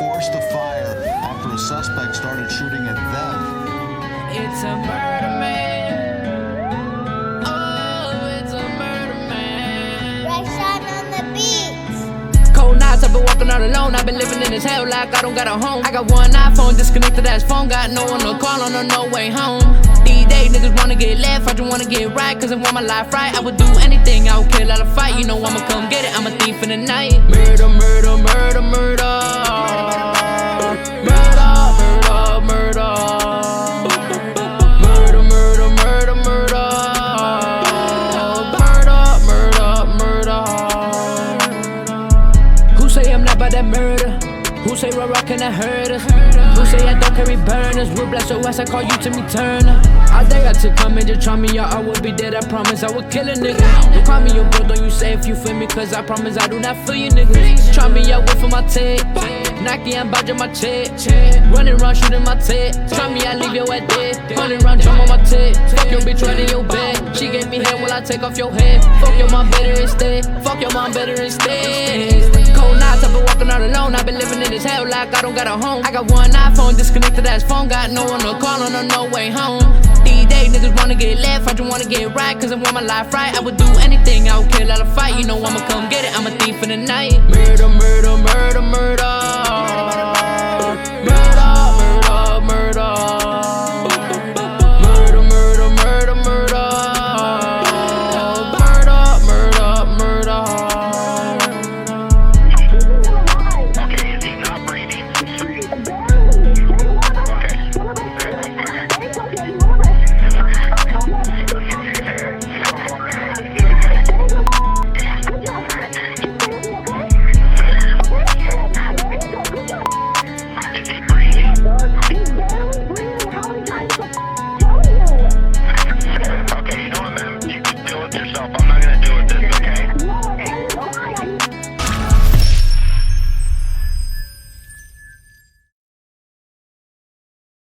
forced to fire after a suspect started shooting at them. It's a murder man. Oh, it's a murder man. Rashad on the beats. Cold nights, I've been walking out alone. I've been living in this hell like I don't got a home. I got one iPhone, disconnected ass phone. Got no one to call on or no way home. These days niggas wanna get left, I just wanna get right. Cause I want my life right. I would do anything, I would kill, I'll fight. You know I'ma come get it, I'm a thief in the night. Murder, murder, murder, murder. Murder, murder, murder. Murder, murder, murder, murder. Murder, murder, murder. Who say I'm not by that murder? Who say rock cannot hurt us? Who say I don't carry burners? Will bless your ass, I call you Timmy Turner. All day I took come and just try me out, I would be dead, I promise I would kill a nigga. You call me your bro, don't you say if you feel me, cause I promise I do not feel you niggas. Try me out, wait for my tape. Nike, I'm badging my check. Running around shooting my tape. Try me, I leave your head dead. 100 round drum on my tape. Fuck your bitch right in your bed. She gave me head while I take off your head. Fuck your mom better instead. Fuck your mom better instead. Cold nights, I've been walking out alone. I've been living in this hell like I don't got a home. I got one iPhone, disconnected ass phone. Got no one to call on or no way home. These days niggas wanna get left, I just wanna get right. Cause I want my life right. I would do anything, I would kill, I'll fight. You know I'ma come get it, I'm a thief in the night. Murder, murder, murder, murder.